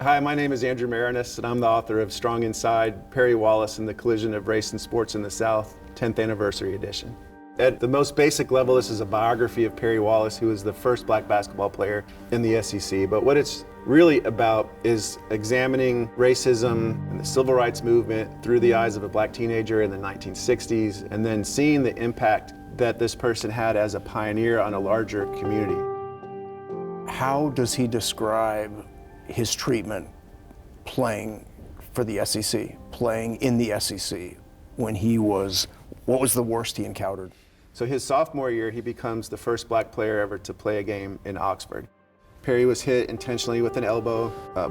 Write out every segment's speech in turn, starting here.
Hi, my name is Andrew Maraniss, and I'm the author of Strong Inside, Perry Wallace and the Collision of Race and Sports in the South, 10th Anniversary Edition. At the most basic level, this is a biography of Perry Wallace, who was the first black basketball player in the SEC. But what it's really about is examining racism and the civil rights movement through the eyes of a black teenager in the 1960s, and then seeing the impact that this person had as a pioneer on a larger community. How does he describe his treatment playing for the SEC, playing in the SEC, when what was the worst he encountered? So his sophomore year, he becomes the first black player ever to play a game in Oxford. Perry was hit intentionally with an elbow,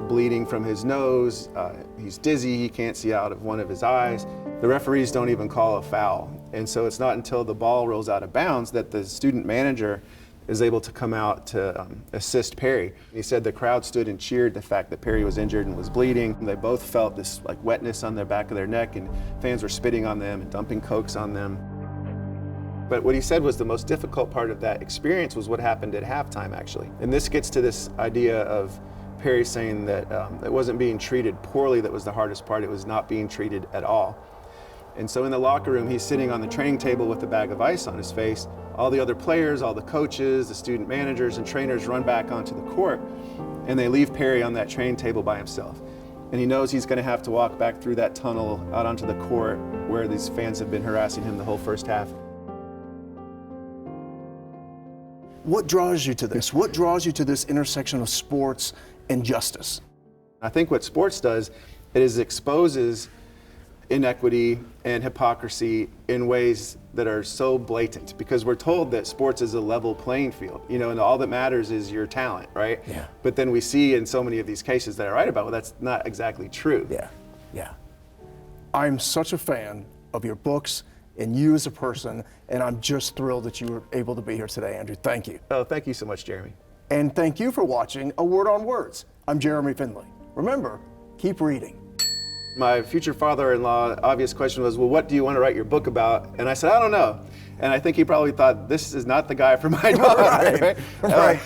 bleeding from his nose. He's dizzy, he can't see out of one of his eyes. The referees don't even call a foul. And so it's not until the ball rolls out of bounds that the student manager is able to come out to assist Perry. He said the crowd stood and cheered the fact that Perry was injured and was bleeding. They both felt this like wetness on the back of their neck, and fans were spitting on them and dumping cokes on them. But what he said was the most difficult part of that experience was what happened at halftime, actually. And this gets to this idea of Perry saying that it wasn't being treated poorly that was the hardest part, it was not being treated at all. And so in the locker room, he's sitting on the training table with a bag of ice on his face. All the other players, all the coaches, the student managers and trainers run back onto the court, and they leave Perry on that training table by himself. And he knows he's gonna have to walk back through that tunnel out onto the court where these fans have been harassing him the whole first half. What draws you to this? What draws you to this intersection of sports and justice? I think what sports does, it exposes inequity and hypocrisy in ways that are so blatant, because we're told that sports is a level playing field, and all that matters is your talent, right? Yeah. But then we see in so many of these cases that I write about, well, that's not exactly true. Yeah. I'm such a fan of your books and you as a person, and I'm just thrilled that you were able to be here today, Andrew. Thank you. Oh, thank you so much, Jeremy. And thank you for watching A Word on Words. I'm Jeremy Finley. Remember, keep reading. My future father-in-law, obvious question was, well, what do you want to write your book about? And I said, I don't know. And I think he probably thought, this is not the guy for my daughter. Right.